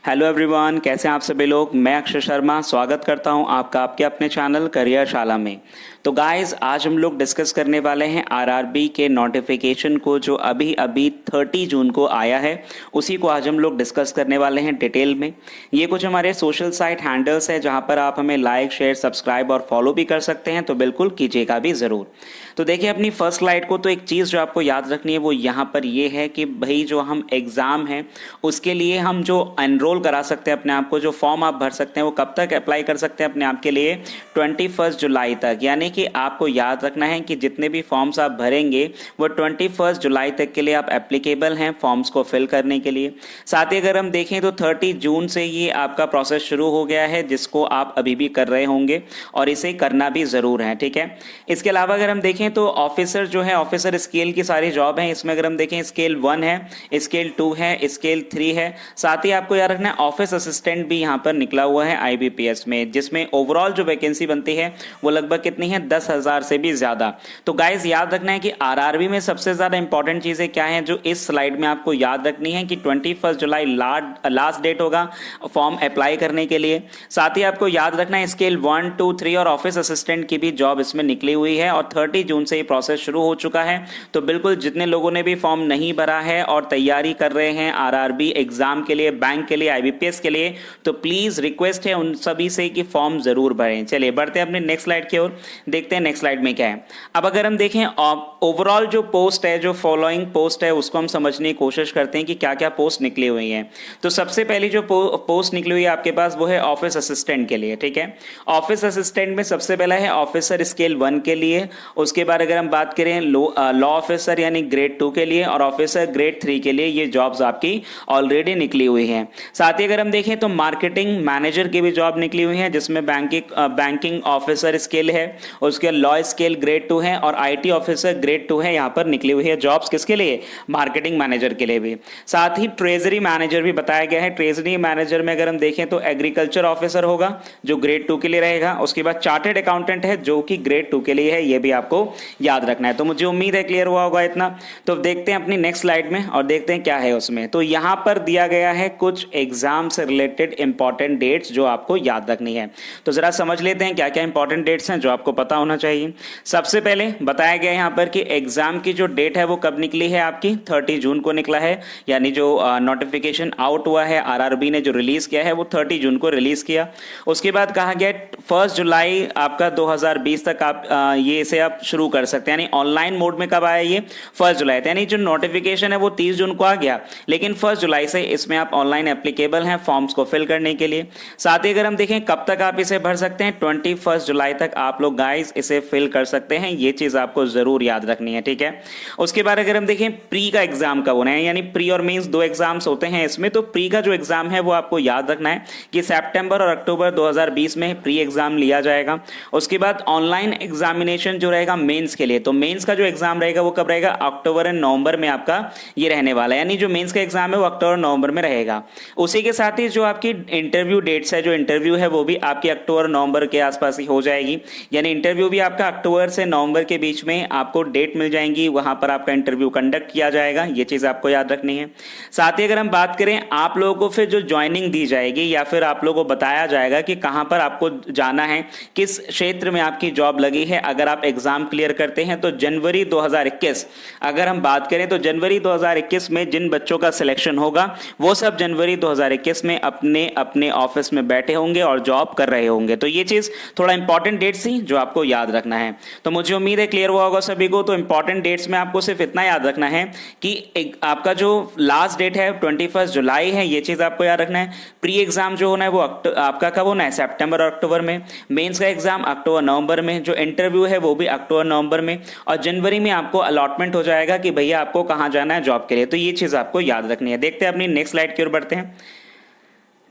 Hello everyone, कैसे हैं आप सभी लोग। मैं अक्षय शर्मा स्वागत करता हूं आपका आपके अपने चैनल करियर शाला में। तो गाइस, आज हम लोग डिस्कस करने वाले हैं आरआरबी के नोटिफिकेशन को जो अभी अभी 30 जून को आया है। उसी को आज हम लोग डिस्कस करने वाले हैं डिटेल में। ये कुछ हमारे सोशल साइट हैंडल्स है जहां पर आप हमें लाइक, शेयर, सब्सक्राइब और फॉलो भी कर सकते हैं, तो बिल्कुल कीजिएगा भी ज़रूर। तो देखिए, अपनी फर्स्ट स्लाइड को तो एक चीज़ जो आपको याद रखनी है वो यहाँ पर ये है कि भाई जो हम एग्ज़ाम है उसके लिए हम जो एनरोल करा सकते हैं अपने आप को, जो फॉर्म आप भर सकते हैं वो कब तक अप्लाई कर सकते हैं अपने आप के लिए, 21 जुलाई तक। यानी कि आपको याद रखना है कि जितने भी फॉर्म्स आप भरेंगे वो 21 जुलाई तक के लिए आप एप्लीकेबल हैं फॉर्म्स को फिल करने के लिए। साथ ही अगर हम देखें तो 30 जून से ये आपका प्रोसेस शुरू हो गया है, जिसको आप अभी भी कर रहे होंगे और इसे करना भी ज़रूर है, ठीक है। इसके अलावा अगर हम देखें तो ऑफिसर जो है, ऑफिसर स्केल की सारी जॉब है। इसमें अगर हम देखें स्केल 1 है, स्केल 2 है, स्केल 3 है। साथ ही आपको याद रखना है ऑफिस असिस्टेंट भी यहाँ पर निकला हुआ है आईबीपीएस में, जिसमें ओवरऑल जो वैकेंसी बनती है वो लगभग कितनी है, 10,000 से भी ज्यादा। तो गाइज याद रखना है कि आरआरबी में सबसे ज्यादा इंपॉर्टेंट चीजें क्या है जो इस स्लाइड में आपको याद रखनी है कि 21 जुलाई लास्ट डेट होगा फॉर्म अप्लाई करने के लिए। साथ ही आपको याद रखना है स्केल 1, 2, 3 और ऑफिस असिस्टेंट की भी जॉब इसमें निकली हुई है और 30 जून से ये प्रोसेस शुरू हो चुका है। तो बिल्कुल जितने लोगों ने भी फॉर्म नहीं भरा है और तैयारी कर रहे हैं आरआरबी एग्जाम के लिए, बैंक के लिए, आईबीपीएस के लिए, तो प्लीज रिक्वेस्ट है उन सभी से कि फॉर्म जरूर भरें। चलिए बढ़ते हैं अपने नेक्स्ट स्लाइड की ओर, देखते हैं नेक्स्ट स्लाइड में क्या है। अब अगर हम देखें ओवरऑल जो पोस्ट है, जो फॉलोइंग पोस्ट है, उसको हम समझने की कोशिश करते हैं कि क्या क्या पोस्ट निकली हुई है। तो सबसे पहली जो पोस्ट निकली हुई है आपके पास वो है ऑफिस असिस्टेंट के लिए, ठीक है। ऑफिस असिस्टेंट में सबसे पहला है ऑफिसर स्केल 1 के लिए। उसके बाद अगर हम बात करें लॉ ऑफिसर यानी ग्रेड 2 के लिए और ऑफिसर ग्रेड 3 के लिए, ये जॉब्स आपकी ऑलरेडी निकली हुई हैं। साथ ही अगर हम देखें तो मार्केटिंग मैनेजर की भी जॉब निकली हुई है, जिसमें बैंकिंग ऑफिसर स्केल है, उसके लॉ स्केल ग्रेड 2 है और आईटी ऑफिसर ग्रेड 2 है। यहाँ पर निकली हुई है जॉब्स किसके लिए, मार्केटिंग मैनेजर के लिए भी। साथ ही ट्रेजरी मैनेजर भी बताया गया है। ट्रेजरी मैनेजर में अगर हम देखें तो एग्रीकल्चर ऑफिसर होगा जो ग्रेड 2 के लिए रहेगा। उसके बाद चार्टेड अकाउंटेंट है जो कि ग्रेड 2 के लिए है, ये भी आपको याद रखना है। तो मुझे उम्मीद है क्लियर हुआ होगा इतना। तो देखते हैं अपनी नेक्स्ट स्लाइड में और देखते हैं क्या है उसमें। तो यहां पर दिया गया है कुछ एग्जाम से रिलेटेड इंपॉर्टेंट डेट्स जो आपको याद रखनी है। तो जरा समझ लेते हैं क्या क्या इंपॉर्टेंट डेट्स हैं जो आपको पता होना चाहिए। सबसे पहले बताया गया है यहां पर कि एग्जाम की जो डेट है वो कब निकली है आपकी, 30 जून को निकला है। यानी जो नोटिफिकेशन आउट हुआ है, आरआरबी ने जो रिलीज किया है वो 30 जून को रिलीज किया। उसके बाद कहा गया 1 जुलाई आपका 2020 तक आप ये इसे आप शुरू कर सकते हैं। यानी ऑनलाइन मोड में कब आया ये, 1 जुलाई। यानी जो नोटिफिकेशन है वो 30 जून को आ गया, लेकिन 1 जुलाई से इसमें आप ऑनलाइन एप्लीकेबल हैं फॉर्म्स को फिल करने के लिए। साथ ही अगर हम देखें कब तक आप इसे भर सकते हैं, 21 जुलाई तक आप लोग गाइस इसे फिल कर सकते हैं। ये चीज आपको जरूर याद रखनी है, ठीक है। उसके बाद अगर हम देखें प्री का एग्जाम कब होना है, यानी प्री और मेंस 2 एग्जाम्स होते हैं इसमें। तो प्री का जो एग्जाम है वो आपको याद रखना है कि सितंबर और अक्टूबर 2020 में प्री एग्जाम लिया जाएगा। उसके बाद ऑनलाइन एग्जामिनेशन जो रहेगा मेंस के लिए, तो मेंस का जो एग्जाम रहेगा वो कब रहेगा, अक्टूबर एंड नवंबर में आपका ये रहने वाला है। यानी जो मेंस का एग्जाम है वो अक्टूबर नवंबर में रहेगा। उसी के साथ ही जो आपकी इंटरव्यू डेट्स है, जो इंटरव्यू है वो भी आपकी अक्टूबर नवंबर के आसपास ही हो जाएगी। यानी इंटरव्यू भी आपका अक्टूबर से नवंबर के बीच में आपको डेट मिल जाएंगी, वहां पर आपका इंटरव्यू कंडक्ट किया जाएगा। ये चीज आपको याद रखनी है। साथ ही अगर हम बात करें आप लोगों को फिर जो ज्वाइनिंग दी जाएगी या फिर आप लोगों को बताया जाएगा कि कहां पर आपको जाना है, किस क्षेत्र में आपकी जॉब लगी है अगर आप एग्जाम क्लियर करते हैं। तो जनवरी 2021 अगर हम बात करें तो जनवरी 2021 में जिन बच्चों का सिलेक्शन होगा वो सब जनवरी 2021 में अपने अपने ऑफिस में बैठे होंगे और जॉब कर रहे होंगे। तो ये चीज थोड़ा इंपॉर्टेंट डेट्स थी जो आपको याद रखना है। तो मुझे उम्मीद है क्लियर हुआ होगा सभी को। तो इंपॉर्टेंट डेट्स में आपको सिर्फ इतना याद रखना है कि आपका जो लास्ट डेट है 21 जुलाई है, ये चीज आपको याद रखना है। प्री एग्जाम जो होना है वो आपका कब होना है, सितंबर और अक्टूबर में। मेंस का एग्जाम अक्टूबर नवंबर में, जो इंटरव्यू है वो भी अक्टूबर नवंबर में, और जनवरी में आपको अलॉटमेंट हो जाएगा कि भैया आपको कहां जाना है जॉब के लिए। तो ये चीज आपको याद रखनी है। देखते हैं अपनी नेक्स्ट स्लाइड की ओर बढ़ते हैं।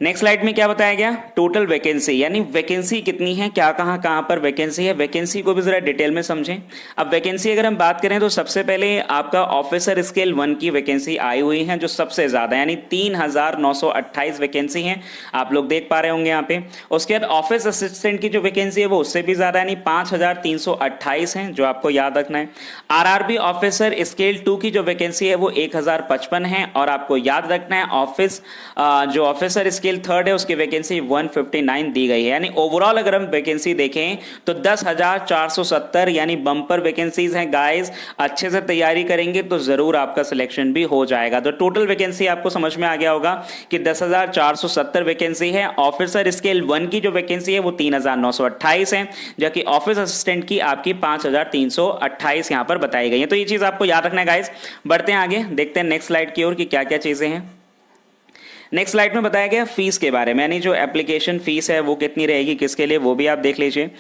नेक्स्ट स्लाइड में क्या बताया गया, टोटल वैकेंसी, यानी वैकेंसी कितनी है, क्या कहां पर वैकेंसी है, वैकेंसी को भी जरा डिटेल में समझें। अब वैकेंसी अगर हम बात करें तो सबसे पहले आपका ऑफिसर स्केल 1 की वैकेंसी आई हुई है जो सबसे ज्यादा, यानी 3,928 वैकेंसी है, आप लोग देख पा रहे होंगे यहाँ पे। उसके बाद ऑफिस असिस्टेंट की जो वैकेंसी है वो उससे भी ज्यादा, यानी 5,328 है, जो आपको याद रखना है। आरआरबी ऑफिसर स्केल 2 की जो वैकेंसी है वो 1,055 है, और आपको याद रखना है जो ऑफिसर स्केल थर्ड है उसकी वैकेंसी 159 दी गई है। यानी ओवरऑल अगर हम वैकेंसी देखें तो 10,470 यानी बम्पर वैकेंसीज हैं गाइस। अच्छे से तैयारी करेंगे तो जरूर आपका सिलेक्शन भी हो जाएगा। तो टोटल वैकेंसी आपको समझ में आ गया होगा कि 10,470 वैकेंसी है। ऑफिसर स्केल 1 की जो वैकेंसी है वो 3,928 है, जबकि ऑफिस असिस्टेंट की आपकी 5,328 यहां पर बताई गई है। तो ये चीज आपको याद रखना है गाइस। बढ़ते हैं आगे, देखते हैं नेक्स्ट स्लाइड की ओर कि क्या क्या चीजें हैं। नेक्स्ट स्लाइड में बताया गया फीस के बारे में, यानी जो एप्लीकेशन फीस है वो कितनी रहेगी, किसके लिए, वो भी आप देख लीजिए।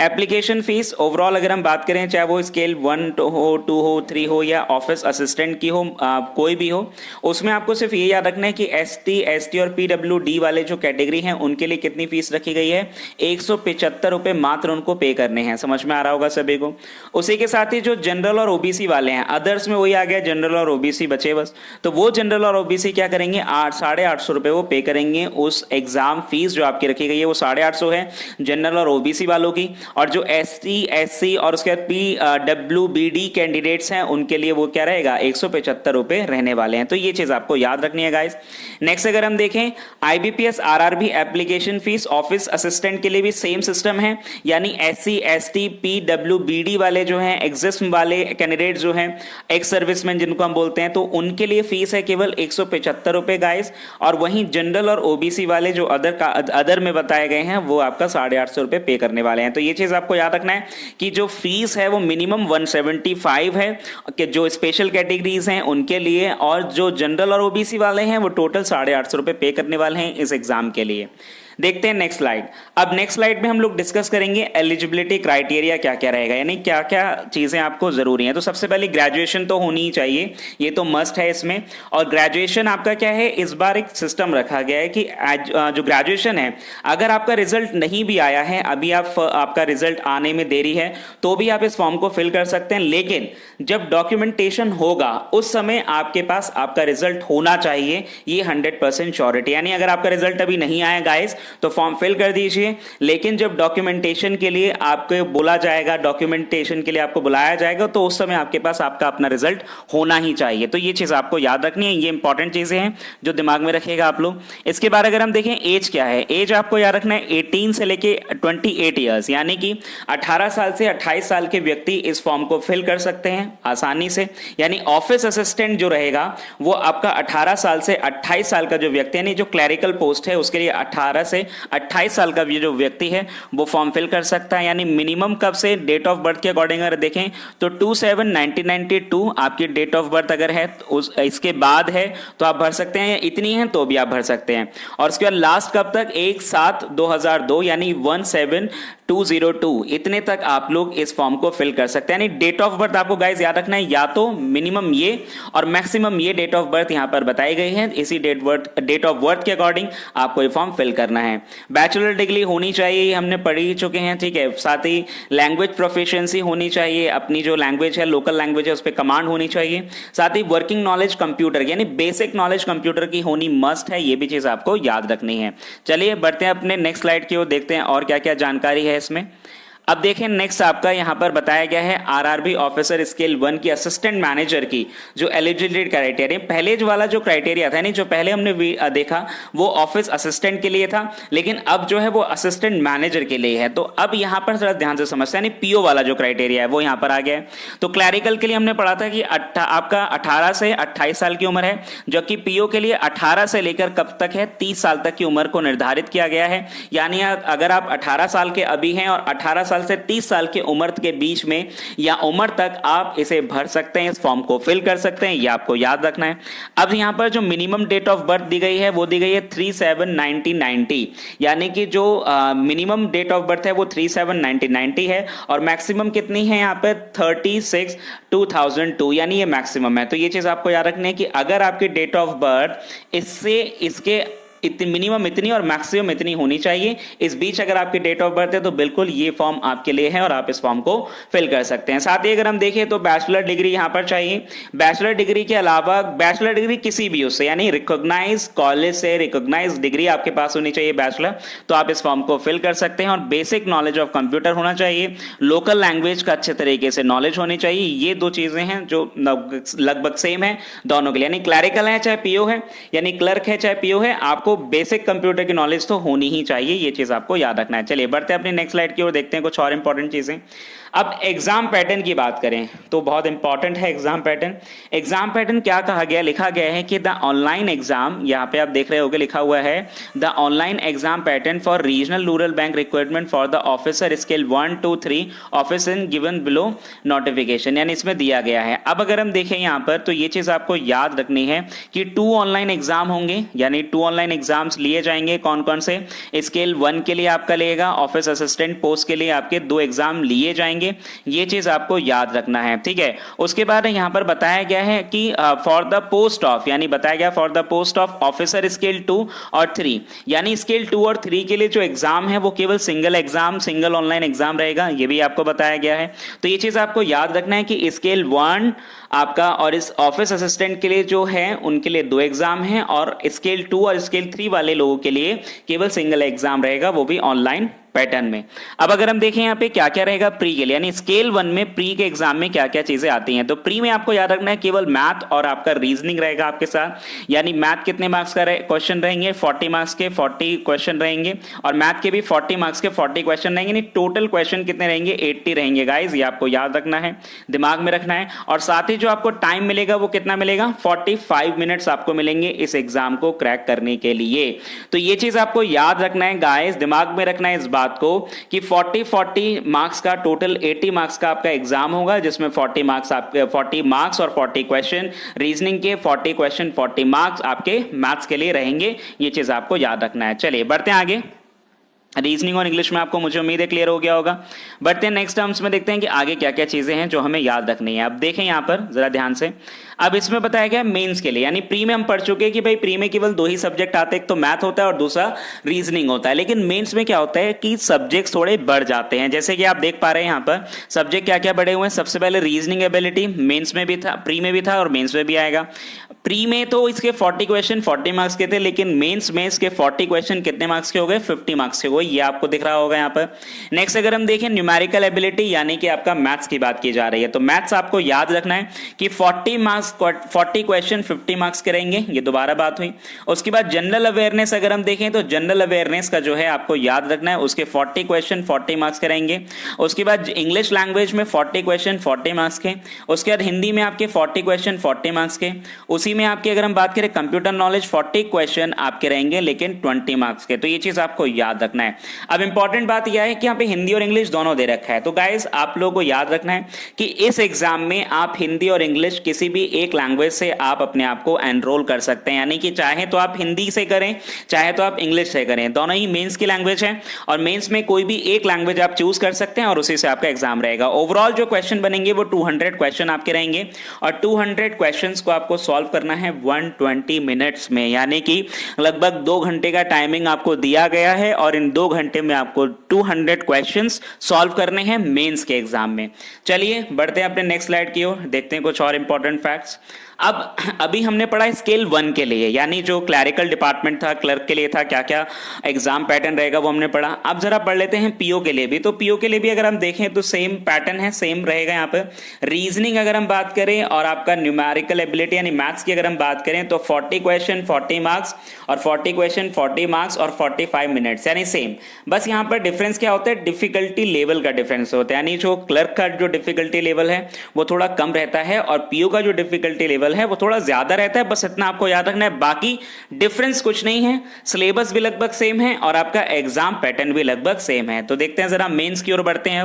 एप्लीकेशन फीस ओवरऑल अगर हम बात करें, चाहे वो स्केल 1 हो, 2 हो, 3 हो या ऑफिस असिस्टेंट की हो, कोई भी हो, उसमें आपको सिर्फ ये याद रखना है कि एसटी और पीडब्ल्यूडी वाले जो कैटेगरी हैं उनके लिए कितनी फीस रखी गई है, 175 रुपए मात्र उनको पे करने हैं। समझ में आ रहा होगा सभी को। उसी के साथ ही जो जनरल और ओबीसी वाले हैं, अदर्स में वही आ गया, जनरल और ओबीसी बचे बस, तो वो जनरल और ओबीसी क्या करेंगे, 850 रुपए वो पे करेंगे। उस एग्जाम फीस जो आपकी रखी गई है वो 850 है जनरल और ओबीसी वालों की, और जो एसटी एससी और उसके बाद पीडब्ल्यूबीडी कैंडिडेट्स हैं उनके लिए वो क्या रहेगा, 175 रुपए रहने वाले हैं। तो ये चीज आपको याद रखनी है गाइस। नेक्स्ट अगर हम देखें, IBPS RRB application fees office assistant के लिए भी सेम सिस्टम है, यानी एससी एसटी पीडब्ल्यूबीडी वाले जो हैं, एग्जिस्ट वाले कैंडिडेट जो हैं, एक्स सर्विसमैन जिनको हम बोलते हैं, तो उनके लिए फीस है केवल 175 रुपए गाइस। और वहीं जनरल और ओबीसी वाले जो अदर में बताए गए हैं वो आपका 850 रुपए पे करने वाले हैं। तो ये चीज आपको याद रखना है कि जो फीस है वो मिनिमम 175 है कि जो स्पेशल कैटेगरीज हैं उनके लिए, और जो जनरल और ओबीसी वाले हैं वो टोटल 850 रुपए पे करने वाले हैं इस एग्जाम के लिए। देखते हैं नेक्स्ट स्लाइड। अब नेक्स्ट स्लाइड में हम लोग डिस्कस करेंगे एलिजिबिलिटी क्राइटेरिया क्या क्या रहेगा, यानी क्या क्या चीजें आपको जरूरी हैं। तो सबसे पहले ग्रेजुएशन तो होनी ही चाहिए, ये तो मस्ट है इसमें। और ग्रेजुएशन आपका क्या है, इस बार एक सिस्टम रखा गया है कि जो ग्रेजुएशन है, अगर आपका रिजल्ट नहीं भी आया है, अभी आपका रिजल्ट आने में देरी है, तो भी आप इस फॉर्म को फिल कर सकते हैं। लेकिन जब डॉक्यूमेंटेशन होगा उस समय आपके पास आपका रिजल्ट होना चाहिए, ये 100% श्योरिटी। यानी अगर आपका रिजल्ट अभी नहीं आया गाइस तो फॉर्म फिल कर दीजिए, लेकिन जब डॉक्यूमेंटेशन के लिए आपको बोला जाएगा, डॉक्यूमेंटेशन के लिए आपको बुलाया जाएगा, तो उस समय आपके पास आपका अपना रिजल्ट होना ही चाहिए। तो ये चीज आपको याद रखनी है, ये इंपॉर्टेंट चीजें हैं जो दिमाग में रखिएगा आप लोग। इसके बाद अगर हम देखें एज क्या है, एज आपको याद रखना है 18 से लेके 28 ईयर्स, यानी कि 18 साल से 28 साल के व्यक्ति इस फॉर्म को फिल कर सकते हैं आसानी से। यानी ऑफिस असिस्टेंट जो रहेगा वो आपका 18 साल से 28 साल का जो व्यक्ति, यानी जो क्लरिकल पोस्ट है उसके लिए 18 से 28 साल का जो व्यक्ति है वो फॉर्म फिल कर सकता है। यानी मिनिमम कब से, डेट ऑफ बर्थ के अकॉर्डिंग अगर देखें तो 27/1992 आपकी डेट ऑफ बर्थ अगर है तो इसके बाद है तो आप भर सकते हैं, इतनी है तो भी आप भर सकते हैं। और उसके बाद लास्ट कब तक, 1/7/2002 यानी 1/7/202 इतने तक आप लोग इस फॉर्म को फिल कर सकते हैं। यानी डेट ऑफ बर्थ आपको गाइस याद रखना है, या तो मिनिमम ये और मैक्सिमम ये डेट ऑफ बर्थ यहां पर बताई गई है। इसी डेट ऑफ बर्थ के अकॉर्डिंग आपको ये फॉर्म फिल करना है। बैचलर डिग्री होनी चाहिए, हमने पढ़ ही चुके हैं, ठीक है। साथ ही लैंग्वेज प्रोफिशिएंसी होनी चाहिए, अपनी जो लैंग्वेज है, लोकल लैंग्वेज है, उस पर कमांड होनी चाहिए। साथ ही वर्किंग नॉलेज कंप्यूटर, यानी बेसिक नॉलेज कंप्यूटर की होनी मस्ट है, ये भी चीज आपको याद रखनी है। चलिए बढ़ते हैं अपने नेक्स्ट स्लाइड की ओर, देखते हैं और क्या क्या जानकारी है इसमें। अब देखें नेक्स्ट आपका यहां पर बताया गया है आरआरबी ऑफिसर स्केल 1 की असिस्टेंट मैनेजर की जो एलिजिबिलिटी क्राइटेरिया, पहले जो वाला जो क्राइटेरिया था, यानी जो पहले हमने देखा वो ऑफिस असिस्टेंट के लिए था, लेकिन अब जो है वो असिस्टेंट मैनेजर के लिए है। तो अब यहां पर थोड़ा ध्यान से समझते हैं, यानी पीओ वाला जो क्राइटेरिया है वो यहां पर आ गया है। तो क्लैरिकल के लिए हमने पढ़ा था कि आपका 18 से 28 साल की उम्र है, जबकि पीओ के लिए 18 से लेकर कब तक है, 30 साल तक की उम्र को निर्धारित किया गया है। यानी अगर आप 18 साल के अभी हैं और 18 साल से 30 साल की उम्र के बीच में या उम्र तक आप इसे भर सकते हैं, इस फॉर्म को फिल कर सकते हैं, ये आपको याद रखना है। अब यहां पर जो मिनिमम डेट ऑफ बर्थ दी गई है वो दी गई है 3/7/1990, यानी कि जो मिनिमम डेट ऑफ बर्थ है वो 3/7/1990 है और मैक्सिमम कितनी है यहाँ पे 36/2002, यानी ये मैक्सिमम है। तो ये चीज आपको याद रखनी है कि अगर आपकी डेट ऑफ बर्थ इससे इसके मिनिमम इतनी और मैक्सिमम इतनी होनी चाहिए, इस बीच अगर आपकी डेट ऑफ बर्थ है तो बिल्कुल ये फॉर्म आपके लिए है और आप इस फॉर्म को फिल कर सकते हैं। साथ ही अगर हम देखें तो बैचलर डिग्री यहां पर चाहिए। बैचलर डिग्री के अलावा बैचलर डिग्री किसी भी उससे, यानी रिकॉग्नाइज कॉलेज से रिकॉग्नाइज डिग्री आपके पास होनी चाहिए बैचलर, तो आप इस फॉर्म को फिल कर सकते हैं। और बेसिक नॉलेज ऑफ कंप्यूटर होना चाहिए, लोकल लैंग्वेज का अच्छे तरीके से नॉलेज होनी चाहिए। ये दो चीजें हैं जो लगभग सेम है दोनों के लिए, यानी क्लरिकल है चाहे पीओ है, यानी क्लर्क है चाहे पीओ है, आपको आपको बेसिक कंप्यूटर की नॉलेज तो होनी ही चाहिए, ये चीज आपको याद रखना है। चलिए बढ़ते हैं अपनी नेक्स्ट स्लाइड की ओर, देखते हैं कुछ और इंपॉर्टेंट चीजें। अब एग्जाम पैटर्न की बात करें तो बहुत इंपॉर्टेंट है एग्जाम पैटर्न। एग्जाम पैटर्न क्या कहा गया, लिखा गया है कि द ऑनलाइन एग्जाम, यहाँ पे आप देख रहे होगे लिखा हुआ है the online exam pattern for regional rural bank requirement for the officer scale 1 2 3 office in given below notification, यानी इसमें दिया गया है। अब अगर हम देखें यहाँ पर तो ये चीज आपको याद रखनी है कि 2 ऑनलाइन एग्जाम होंगे, यानी 2 ऑनलाइन एग्जाम्स लिए जाएंगे। कौन कौन से, स्केल 1 के लिए आपका लेगा ऑफिस असिस्टेंट पोस्ट के लिए आपके 2 एग्जाम लिए जाएंगे, ये चीज आपको याद रखना है, ठीक है। उसके बाद यहां पर बताया गया है कि फॉर द पोस्ट ऑफ, यानी बताया गया for the post of officer scale 2 और 3, यानी स्केल 2 और 3 के लिए जो एग्जाम है वो केवल single exam, single online exam रहेगा, ये भी आपको बताया गया है। तो ये चीज आपको याद रखना है कि स्केल 1 आपका और इस ऑफिस असिस्टेंट के लिए जो है उनके लिए 2 एग्जाम हैं, और स्केल 2 और स्केल 3 वाले लोगों के लिए केवल सिंगल एग्जाम रहेगा, वो भी ऑनलाइन पैटर्न में। अब अगर हम देखें यहाँ पे क्या क्या रहेगा प्री के लिए, यानी स्केल 1 में प्री के एग्जाम में क्या क्या चीजें आती हैं, तो प्री में आपको याद रखना है केवल मैथ और आपका रीजनिंग रहेगा आपके साथ, यानी मैथ कितने मार्क्स का क्वेश्चन रहेंगे, 40 मार्क्स के 40 क्वेश्चन रहेंगे, और मैथ के भी 40 मार्क्स के 40 क्वेश्चन रहेंगे, यानी टोटल क्वेश्चन कितने रहेंगे 80 रहेंगे गाइज, ये आपको याद रखना है, दिमाग में रखना है। और साथ ही जो आपको टाइम मिलेगा वो कितना मिलेगा, 45 मिनट्स आपको मिलेंगे इस एग्जाम को क्रैक करने के लिए। तो ये चीज आपको याद रखना है गाइज, दिमाग में रखना है इस बात को कि 40 मार्क्स का टोटल 80 मार्क्स का आपका एग्जाम होगा, जिसमें 40 मार्क्स आपके 40 मार्क्स और 40 क्वेश्चन रीजनिंग के, 40 क्वेश्चन 40 मार्क्स आपके मैथ्स के लिए रहेंगे, ये चीज आपको याद रखना है। चलिए बढ़ते हैं आगे। रीजनिंग और इंग्लिश में आपको मुझे उम्मीद है क्लियर हो गया होगा। बढ़ते हैं नेक्स्ट टर्म्स में, देखते हैं कि आगे क्या क्या चीजें हैं जो हमें याद रखनी है। अब देखें यहां पर जरा ध्यान से, अब इसमें बताया गया मेंस के लिए, यानी प्री में हम पढ़ चुके हैं कि भाई प्री में केवल 2 ही सब्जेक्ट आते हैं, एक तो मैथ होता है और दूसरा रीजनिंग होता है, लेकिन मेंस में क्या होता है कि सब्जेक्ट्स थोड़े बढ़ जाते हैं। जैसे कि आप देख पा रहे हैं यहां पर सब्जेक्ट क्या क्या बढ़े हुए हैं। सबसे पहले रीजनिंग एबिलिटी मेंस में भी था, प्री में भी था और मेंस में भी आएगा। प्री में तो इसके 40 क्वेश्चन 40 मार्क्स के थे, लेकिन मेंस में इसके 40 क्वेश्चन कितने मार्क्स के हो गए, 50 मार्क्स के हो गए, ये आपको दिख रहा होगा यहाँ पर। नेक्स्ट अगर हम देखें न्यूमेरिकल एबिलिटी, यानी कि आपका मैथ्स की बात की जा रही है, तो मैथ्स आपको याद रखना है कि 40 क्वेश्चन 50 मार्क्स के रहेंगे, ये दोबारा बात हुई। उसके बाद जनरल अवेयरनेस अगर हम देखें तो जनरल अवेयरनेस का जो है आपको याद रखना है, उसके 40 क्वेश्चन 40 मार्क्स के रहेंगे। उसके बाद इंग्लिश लैंग्वेज में 40 क्वेश्चन 40 मार्क्स के। उसके बाद हिंदी में आपके 40 क्वेश्चन 40 मार्क्स के। उसी में आपके अगर हम बात करें कंप्यूटर नॉलेज 40 क्वेश्चन आपके रहेंगे लेकिन 20 मार्क्स के, तो ये चीज आपको याद रखना है। अब इंपॉर्टेंट बात यह है कि यहाँ पे हिंदी और इंग्लिश दोनों दे रखा है, तो गाइस आप लोगों को याद रखना है कि इस एग्जाम में आप हिंदी और इंग्लिश किसी भी एक लैंग्वेज से आप अपने आप को एनरोल कर सकते हैं, यानी कि चाहे तो आप हिंदी से करें चाहे तो आप इंग्लिश से करें, दोनों ही मेंस की लैंग्वेज है, और मेंस में कोई भी एक लैंग्वेज आप चूज कर सकते हैं और उसी से आपका एग्जाम रहेगा। ओवरऑल जो क्वेश्चन बनेंगे वो 200 क्वेश्चन आपके रहेंगे, और 200 क्वेश्चंस को आपको सॉल्व करना है 120 मिनट्स में, यानी कि लगभग 2 घंटे का टाइमिंग आपको दिया गया है, और इन 2 घंटे में आपको 200 क्वेश्चंस सॉल्व करने हैं मेंस के एग्जाम में। चलिए बढ़ते हैं अपने नेक्स्ट स्लाइड की ओर, देखते हैं कुछ और इंपॉर्टेंट फैक्ट्स। अब अभी हमने पढ़ा स्केल 1 के लिए, यानी जो क्लैरिकल डिपार्टमेंट था, क्लर्क के लिए था, क्या क्या एग्जाम पैटर्न रहेगा वो हमने पढ़ा। अब जरा पढ़ लेते हैं पीओ के लिए भी, तो पीओ के लिए भी अगर हम देखें तो सेम पैटर्न है, सेम रहेगा यहाँ पर। रीजनिंग अगर हम बात करें और आपका न्यूमेरिकल एबिलिटी यानी मैथ्स की अगर हम बात करें तो 40 क्वेश्चन 40 मार्क्स और 40 क्वेश्चन 40 मार्क्स और 45 मिनट्स, यानी सेम। बस यहाँ पर डिफरेंस क्या होता है, डिफिकल्टी लेवल का डिफरेंस होता है, यानी जो क्लर्क का जो डिफिकल्टी लेवल है वो थोड़ा कम रहता है और पीओ का जो डिफिकल्टी लेवल है वो थोड़ा ज्यादा रहता है, बस इतना आपको याद रखना है, बाकी डिफरेंस कुछ नहीं है। सिलेबस भी लगभग सेम है और आपका एग्जाम पैटर्न भी लगभग सेम है। तो देखते हैं जरा मेंस की ओर बढ़ते हैं।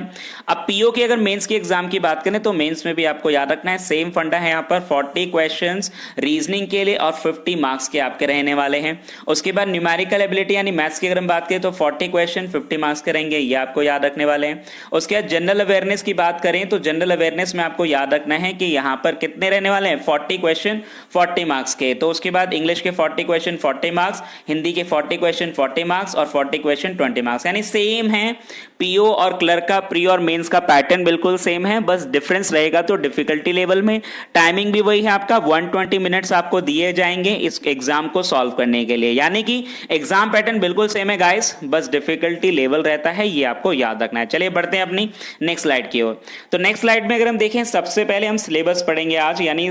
अब पीओ की अगर मेंस की एग्जाम की बात करें तो मेंस में भी आपको याद रखना है, सेम फंडा है यहाँ पर, 40 क्वेश्चंस रीजनिंग के लिए और 50 मार्क्स के आपके रहने वाले हैं। उसके बाद न्यूमेरिकल एबिलिटी यानी मैथ्स की अगर हम बात करें तो 40 क्वेश्चन 50 मार्क्स के रहेंगे, ये आपको याद रखने वाले हैं। उसके बाद जनरल अवेयरनेस की बात करें तो जनरल अवेयरनेस में आपको याद रखना है कि यहां पर कितने रहने वाले हैं, 40 क्वेश्चन 40 मार्क्स के। तो उसके बाद इंग्लिश के 40 क्वेश्चन 40 मार्क्स, हिंदी के 40 क्वेश्चन 40 मार्क्स और 40 क्वेश्चन 20 मार्क्स, यानी सेम है। पीओ और क्लर्क का प्री और मेंस का पैटर्न बिल्कुल सेम है, बस डिफरेंस रहेगा तो डिफिकल्टी लेवल में। टाइमिंग भी वही है आपका, 120 मिनट्स आपको दिए जाएंगे इस एग्जाम को सॉल्व करने के लिए, यानी कि एग्जाम पैटर्न बिल्कुल सेम है गाइस, बस डिफिकल्टी लेवल रहता है, ये आपको याद रखना है। चलिए बढ़ते हैं अपनी नेक्स्ट स्लाइड की ओर। तो नेक्स्ट स्लाइड में अगर हम देखें सबसे पहले हम सिलेबस पढ़ेंगे आज, यानी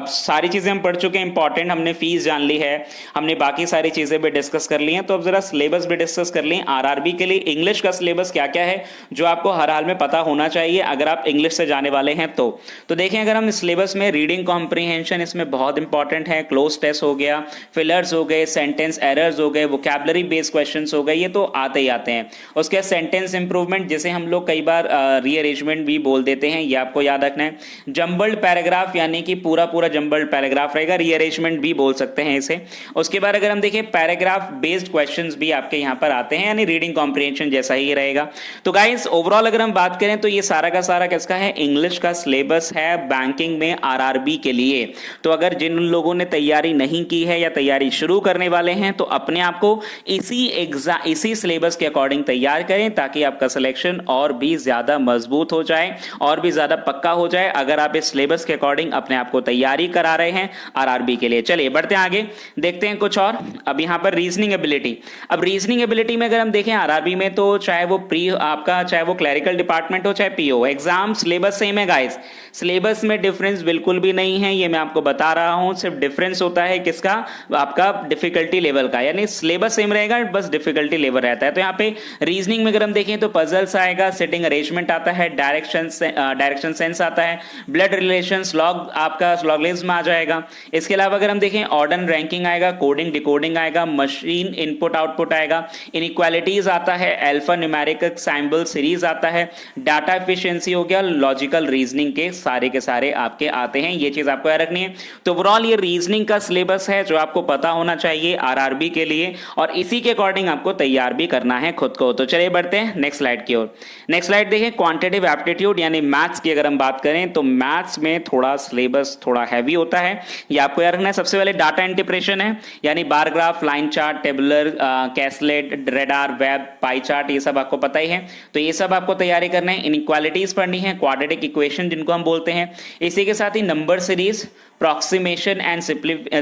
अब सारी चीजें हम पढ़ चुके हैं, इंपॉर्टेंट हमने फीस जान ली है, हमने बाकी सारी चीजें भी डिस्कस कर ली हैं, तो अब जरा सिलेबस भी डिस्कस कर लें। आरआरबी के लिए इंग्लिश का सिलेबस क्या क्या है जो आपको हर हाल में पता होना चाहिए अगर आप इंग्लिश से जाने वाले हैं तो देखें, अगर हम सिलेबस में रीडिंग कॉम्प्रीहेंशन इसमें बहुत इंपॉर्टेंट है, क्लोज टेस्ट हो गया, फिलर्स हो गए, सेंटेंस एरर्स हो गए, वोकैबुलरी बेस्ड क्वेश्चंस हो गए, ये तो आते ही आते हैं। उसके सेंटेंस इंप्रूवमेंट, जिसे हम लोग कई बार रीअरेंजमेंट भी बोल देते हैं, ये आपको याद रखना है। जंबल्ड पैराग्राफ यानी कि पूरा पूरा जंबल्ड पैराग्राफ रहेगा, रीअरेंजमेंट भी बोल सकते हैं इसे। उसके बाद अगर हम देखें पैराग्राफ बेस्ड क्वेश्चंस भी आपके यहां पर आते हैं, यानी रीडिंग कॉम्प्रीहेंशन जैसा ही रहेगा। तो गाइस ओवरऑल अगर हम बात करें तो ये सारा का सारा किसका है, इंग्लिश का सिलेबस है बैंकिंग में आरआरबी के लिए। तो अगर जिन लोगों ने तैयारी नहीं की है या तैयारी शुरू करने वाले हैं तो अपने आप को इसी सिलेबस के अकॉर्डिंग तैयार करें, ताकि आपका सिलेक्शन और भी ज्यादा मजबूत हो जाए और भी ज्यादा पक्का हो जाए, अगर आप इस सिलेबस के अकॉर्डिंग अपने आप को तैयारी करा रहे हैं आरआरबी के लिए। चलिए बढ़ते हैं आगे, देखते हैं कुछ और। अब यहां पर रीजनिंग एबिलिटी, अब रीजनिंग एबिलिटी में अगर हम देखें आरआरबी में, तो चाहे वो चाहे वो क्लरिकल डिपार्टमेंट हो चाहे पीओ, एग्जाम सिलेबस सेम है गाइस, सिलेबस में डिफरेंस बिल्कुल भी नहीं है, ये मैं आपको बता रहा हूं। सिर्फ डिफरेंस होता है किसका, आपका डिफिकल्टी लेवल का, यानी सिलेबस सेम रहेगा, बस डिफिकल्टी लेवल रहता है। तो यहाँ पे रीजनिंग में अगर हम देखें तो पजल्स आएगा, सिटिंग अरेंजमेंट आता है, डायरेक्शन सेंस आता है, ब्लड रिलेशंस, लॉग आपका लॉगरिथम आ जाएगा। इसके अलावा अगर हम देखें ऑर्डर रैंकिंग आएगा, कोडिंग डिकोडिंग आएगा, मशीन इनपुट आउटपुट आएगा, इनइक्वालिटीज आता है, अल्फा न्यूमेरिक सिंबल सीरीज आता है, डाटा एफिशिएंसी हो गया, लॉजिकल रीजनिंग के सारे आपके आते हैं, ये चीज आपको याद रखनी है। तो ओवरऑल ये रीजनिंग का सिलेबस है जो आपको पता होना चाहिए आरआरबी के लिए, और इसी के अकॉर्डिंग आपको तैयार भी करना है खुद को। तो चलिए बढ़ते हैं नेक्स्ट स्लाइड की ओर। नेक्स्ट स्लाइड देखें, क्वांटिटेटिव एप्टीट्यूड यानी मैथ्स की अगर हम बात करें तो मैथ्स में थोड़ा सिलेबस थोड़ा हैवी होता है, ये आपको याद रखना है। सबसे पहले डाटा इंटरप्रेशन है, यानी bar graph, line chart, tabular, caselet, radar, web, pie chart, ये सब आपको पता ही है, तो ये सब आपको तैयारी करना है। इनइक्वालिटीज पढ़नी है, क्वाड्रेटिक इक्वेशन जिनको हम बोलते हैं, इसी के साथ ही number series, approximation and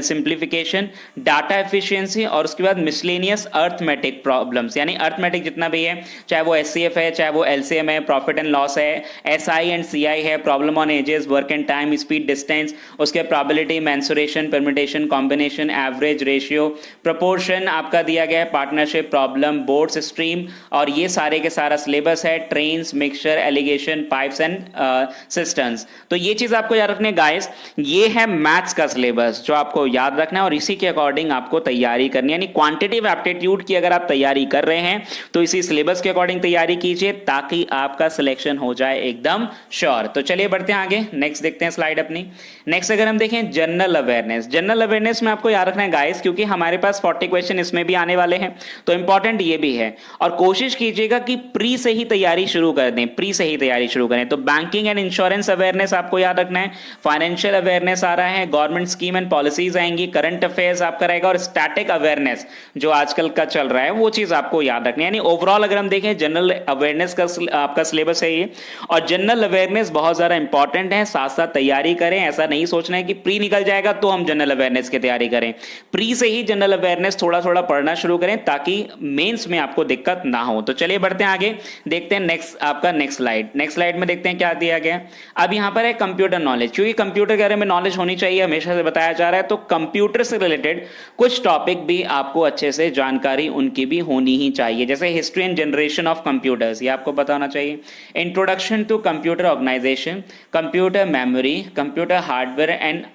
simplification, data efficiency, और उसके बाद मिसलेनियस अर्थमेटिक प्रॉब्लम्स, यानी अर्थमेटिक जितना भी है, चाहे वो एचसीएफ है, चाहे वो एलसीएम है, प्रॉफिट एंड लॉस है, एसआई एंड सीआई है, problem on ages, work and time, speed, distance, उसके probability, mensuration, permutation, combination, average, ratio, proportion आपका दिया गया है, पार्टनरशिप, प्रॉब्लम, बोर्ड्स, स्ट्रीम, और ये सारे के सारा सिलेबस है, trains, mixture, alligation, pipes and cisterns. तो ये चीज आपको याद रखने गाइस, ये है मैथ्स का सिलेबस जो आपको याद रखना है और इसी के अकॉर्डिंग आपको तैयारी करनी है। यानी क्वांटिटेटिव एप्टीट्यूड की अगर आप तैयारी कर रहे हैं तो इसी सिलेबस के अकॉर्डिंग तैयारी कीजिए, ताकि आपका सिलेक्शन हो जाए एकदम श्योर। तो चलिए बढ़ते हैं आगे, नेक्स्ट देखते हैं स्लाइड अपनी। नेक्स्ट अगर हम देखें जनरल अवेयरनेस, जनरल अवेयरनेस में आपको याद रखना है गाइस, क्योंकि हमारे पास 40 क्वेश्चन इसमें भी आने वाले हैं, तो इंपॉर्टेंट ये भी है, और कोशिश कीजिएगा कि प्री से ही तैयारी शुरू कर दें, प्री से ही तैयारी शुरू करें। तो बैंकिंग एंड इंश्योरेंस अवेयरनेस आपको याद रखना है, फाइनेंशियल अवेयरनेस आ रहा है, गवर्नमेंट स्कीम एंड पॉलिसीज आएंगी, करंट अफेयर्स आपका रहेगा, और स्टैटिक अवेयरनेस जो आजकल का चल रहा है वो चीज आपको याद रखनी है। यानी ओवरऑल अगर हम देखें जनरल अवेयरनेस का आपका सिलेबस है ये, और जनरल अवेयरनेस बहुत ज्यादा इंपॉर्टेंट है, साथ साथ तैयारी करें। ऐसा नहीं सोचना है कि प्री निकल जाएगा तो हम जनरल अवेयरनेस की तैयारी करें, प्री से ही जनरल अवेयरनेस थोड़ा थोड़ा पढ़ना शुरू करें, ताकि मेंस में आपको दिक्कत ना हो। तो चलिए बढ़ते हैं आगे, देखते हैं नेक्स्ट स्लाइड में देखते हैं क्या दिया गया। अब यहां पर है कंप्यूटर नॉलेज, क्योंकि कंप्यूटर के बारे में नॉलेज होनी चाहिए, हमेशा से बताया जा रहा है, तो कंप्यूटर से रिलेटेड कुछ टॉपिक भी आपको अच्छे से जानकारी उनकी भी होनी ही चाहिए, जैसे history and generation of computers, ये आपको पता होना चाहिए। Introduction to computer organisation, computer memory, computer hardware and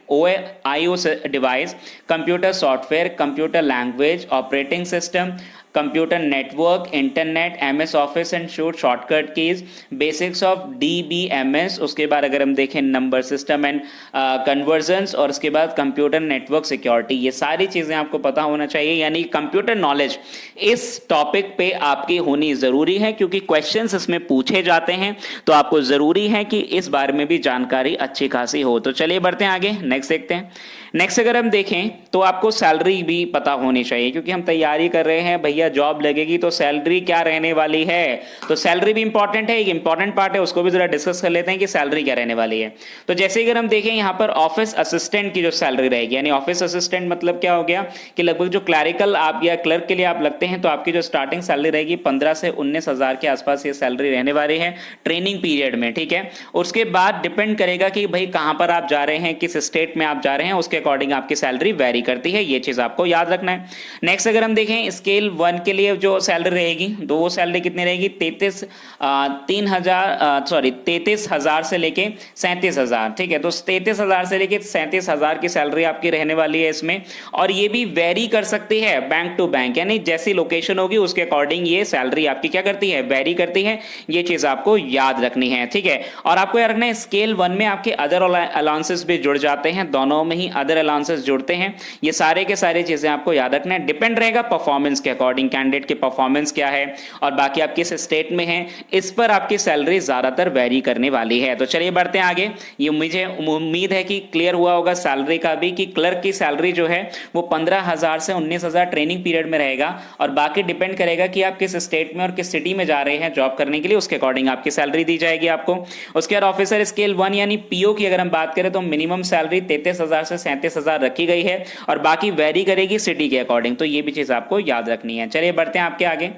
IO device, computer software, computer language, operating system, computer network, internet, MS office and shortcut keys, basics of DBMS, उसके बाद अगर हम देखें नंबर सिस्टम एंड कन्वर्जन्स, और उसके बाद computer network security, ये सारी चीजें आपको पता होना चाहिए। यानी कंप्यूटर नॉलेज इस टॉपिक पे आपकी होनी जरूरी है, क्योंकि क्वेश्चंस इसमें पूछे जाते हैं, तो आपको जरूरी है कि इस बारे में भी जानकारी अच्छी खासी हो। तो चलिए बढ़ते हैं आगे, नेक्स्ट देखते हैं। नेक्स्ट अगर हम देखें तो आपको सैलरी भी पता होनी चाहिए, क्योंकि हम तैयारी कर रहे हैं भैया जॉब लगेगी तो सैलरी क्या रहने वाली है। तो सैलरी भी इंपॉर्टेंट है, एक इंपॉर्टेंट पार्ट है, उसको भी जरा डिस्कस कर लेते हैं कि सैलरी क्या रहने वाली है। तो जैसे अगर हम देखें यहाँ पर ऑफिस असिस्टेंट की जो सैलरी रहेगी, यानी ऑफिस असिस्टेंट मतलब क्या हो गया कि लगभग जो क्लैरिकल आप या क्लर्क के लिए आप लगते हैं तो आपकी जो स्टार्टिंग सैलरी रहेगी 15 से 19 हज़ार के आसपास ये सैलरी रहने वाली है ट्रेनिंग पीरियड में, ठीक है। उसके बाद डिपेंड करेगा कि भाई कहां पर आप जा रहे हैं, किस स्टेट में आप जा रहे हैं, उसके अकॉर्डिंग आपकी सैलरी वेरी करती है, ये चीज आपको याद रखना है। नेक्स्ट अगर हम देखें स्केल 1 के लिए जो सैलरी रहेगी, तो वो सैलरी कितनी रहेगी 33,000 से लेके 37,000, ठीक है। तो 33,000 से लेके 37,000 की सैलरी आपकी रहने वाली है इसमें, और ये भी वेरी कर सकती है बैंक टू बैंक, यानी जैसी लोकेशन होगी उसके अकॉर्डिंग ये सैलरी आपकी क्या करती है, वेरी करती है, ये चीज आपको याद रखनी है, ठीक है। और आपको याद रखना है स्केल 1 में आपके अदर अलाउंसेस भी जुड़ जाते हैं, दोनों में ही अदर अलाउंसेस जुड़ते हैं, ये सारे के सारे चीजें आपको याद रखना है। डिपेंड रहेगा परफॉर्मेंस के अकॉर्डिंग, कैंडिडेट की परफॉर्मेंस क्या है और बाकी आप किस स्टेट में हैं, इस पर आपकी सैलरी ज्यादातर वेरी करने वाली है। तो चलिए बढ़ते हैं आगे। ये मुझे उम्मीद है कि क्लियर हुआ होगा सैलरी का भी, कि क्लर्क की सैलरी जो है वो 15,000 से 19,000 ट्रेनिंग पीरियड में रहेगा, और बाकी डिपेंड करेगा कि आप किस स्टेट में और किस सिटी में जा रहे हैं जॉब करने के लिए, उसके अकॉर्डिंग आपकी सैलरी दी जाएगी आपको। उसके बाद ऑफिसर स्केल 1 यानी पीओ की अगर हम बात करें तो मिनिमम सैलरी 33,000 से 37,000 रखी गई है, और बाकी वेरी करेगी सिटी के अकॉर्डिंग, तो ये भी चीज आपको याद रखनी है। चलिए बढ़ते हैं आपके आगे।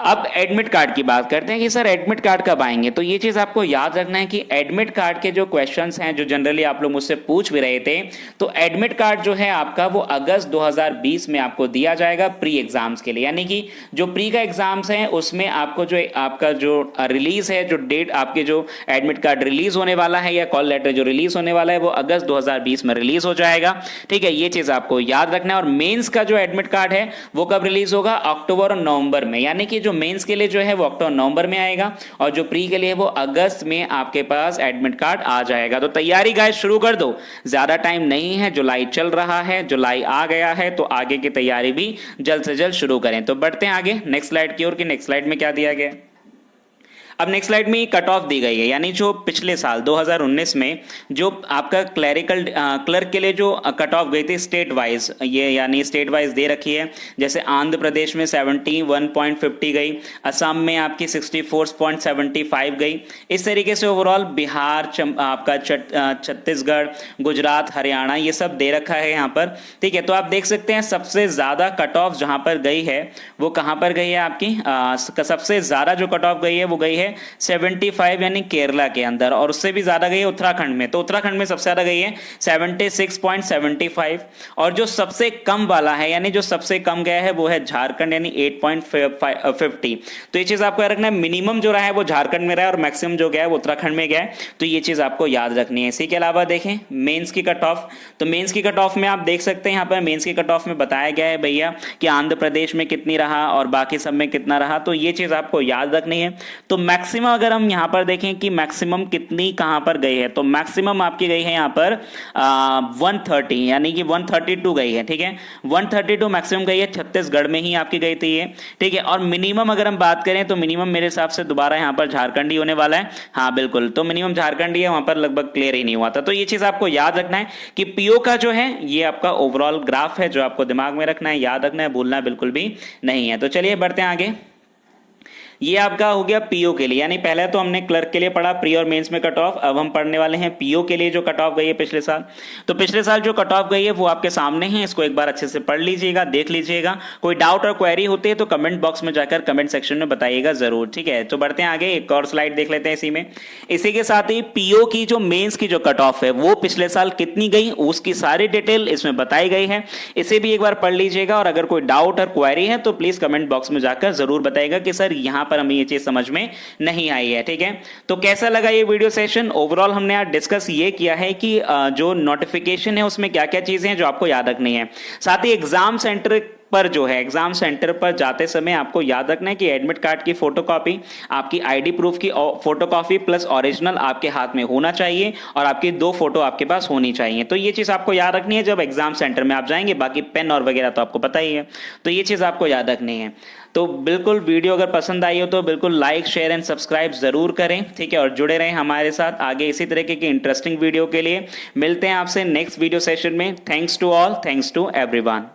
अब एडमिट कार्ड की बात करते हैं कि सर एडमिट कार्ड कब आएंगे। तो ये चीज आपको याद रखना है कि एडमिट कार्ड के जो क्वेश्चंस हैं, जो जनरली आप लोग मुझसे पूछ भी रहे थे, तो एडमिट कार्ड जो है आपका वो अगस्त 2020 में आपको दिया जाएगा प्री एग्जाम्स के लिए, यानी कि जो प्री का एग्जाम्स है उसमें आपको जो आपका जो रिलीज है, जो डेट आपके जो एडमिट कार्ड रिलीज होने वाला है या कॉल लेटर जो रिलीज होने वाला है वो अगस्त 2020 में रिलीज हो जाएगा, ठीक है। ये चीज आपको याद रखना है। और मेंस का जो एडमिट कार्ड है वो कब रिलीज होगा, अक्टूबर और नवंबर में, यानी कि मेंस के लिए जो है वो अक्टूबर नवंबर में आएगा, और जो प्री के लिए वो अगस्त में आपके पास एडमिट कार्ड आ जाएगा। तो तैयारी गाइस शुरू कर दो, ज्यादा टाइम नहीं है, जुलाई चल रहा है, जुलाई आ गया है, तो आगे की तैयारी भी जल्द से जल्द शुरू करें। तो बढ़ते हैं आगे नेक्स्ट स्लाइड की ओर, कि नेक्स्ट स्लाइड में क्या दिया गया। अब नेक्स्ट स्लाइड में कट ऑफ दी गई है, यानी जो पिछले साल 2019 में जो आपका क्लैरिकल क्लर्क के लिए जो कट ऑफ गई थी स्टेट वाइज, ये यानी स्टेट वाइज दे रखी है। जैसे आंध्र प्रदेश में 71.50 गई, असम में आपकी 64.75 गई, इस तरीके से ओवरऑल बिहार, आपका छत्तीसगढ़, गुजरात, हरियाणा, ये सब दे रखा है यहाँ पर, ठीक है। तो आप देख सकते हैं सबसे ज्यादा कट ऑफ जहां पर गई है वो कहां पर गई है आपकी, सबसे ज्यादा जो कट ऑफ गई है वो गई है 75, यानी केरला के अंदर, और उससे भी ज्यादा गई है उत्तराखंड में। तो उत्तराखंड में सबसे ज्यादा गई है 76.75, और जो सबसे कम वाला है, यानी जो सबसे कम गया है वो है झारखंड, यानी 8.50। तो ये चीज आपको याद रखना है, मिनिमम जो रहा है वो झारखंड में रहा है और मैक्सिमम जो गया है वो उत्तराखंड में गया है, तो ये चीज आपको याद रखनी है। इसी के अलावा देखें मेंस की कट ऑफ, तो मेंस की कट ऑफ में आप देख सकते हैं यहाँ पर मेंस की कट ऑफ में बताया गया है भैया कि आंध्र प्रदेश में कितनी रहा और बाकी सब में कितना रहा, तो ये चीज आपको याद रखनी है। तो मैक्सिमम अगर हम यहां पर देखें कि मैक्सिमम कितनी कहां पर गई है, तो मैक्सिमम आपकी गई है यहां पर 130, यानी कि 132 गई है, ठीक है। 132 मैक्सिमम गई है, छत्तीसगढ़ में ही आपकी गई थी ये, ठीक है। और मिनिमम अगर हम बात करें तो मिनिमम मेरे हिसाब से दोबारा यहां पर झारखंड ही होने वाला है, हाँ बिल्कुल, तो मिनिमम झारखंड ही है, वहां पर लगभग क्लियर ही नहीं हुआ था। तो ये चीज आपको याद रखना है कि पीओ का जो है ये आपका ओवरऑल ग्राफ है जो आपको दिमाग में रखना है, याद रखना है, भूलना बिल्कुल भी नहीं है। तो चलिए बढ़ते हैं आगे। ये आपका हो गया पीओ के लिए, यानी पहले तो हमने क्लर्क के लिए पढ़ा प्री और मेंस में कट ऑफ, अब हम पढ़ने वाले हैं पीओ के लिए जो कट ऑफ गई है पिछले साल। तो पिछले साल जो कट ऑफ गई है वो आपके सामने है, इसको एक बार अच्छे से पढ़ लीजिएगा, देख लीजिएगा। कोई डाउट और क्वेरी होती है तो कमेंट बॉक्स में जाकर कमेंट सेक्शन में बताइएगा जरूर, ठीक है। तो बढ़ते हैं आगे, एक और स्लाइड देख लेते हैं इसी में। इसी के साथ ही पीओ की जो मेंस की जो कट ऑफ है वो पिछले साल कितनी गई उसकी सारी डिटेल इसमें बताई गई है, इसे भी एक बार पढ़ लीजिएगा। और अगर कोई डाउट और क्वेरी है तो प्लीज कमेंट बॉक्स में जाकर जरूर बताइएगा कि सर यहां पर हमें ये चीज समझ में नहीं आई है, ठीक है। तो कैसा लगा ये वीडियो सेशन, ओवरऑल हमने आज डिस्कस ये किया है कि जो नोटिफिकेशन है उसमें क्या क्या चीजें हैं जो आपको याद रखनी है, साथ ही एग्जाम सेंटर पर जो है एग्जाम सेंटर पर जाते समय आपको याद रखना है कि एडमिट कार्ड की फोटोकॉपी, आपकी आईडी प्रूफ की फोटोकॉपी प्लस ओरिजिनल आपके हाथ में होना चाहिए और आपकी 2 फोटो आपके पास होनी चाहिए। तो ये चीज आपको याद रखनी है जब एग्जाम सेंटर में आप जाएंगे। बाकी पेन और वगैरह तो आपको पता ही है, तो ये चीज आपको याद रखनी है। तो बिल्कुल वीडियो अगर पसंद आई हो तो बिल्कुल लाइक शेयर एंड सब्सक्राइब जरूर करें, ठीक है, और जुड़े रहें हमारे साथ आगे इसी तरीके की इंटरेस्टिंग वीडियो के लिए। मिलते हैं आपसे नेक्स्ट वीडियो सेशन में। Thanks to all, thanks to everyone.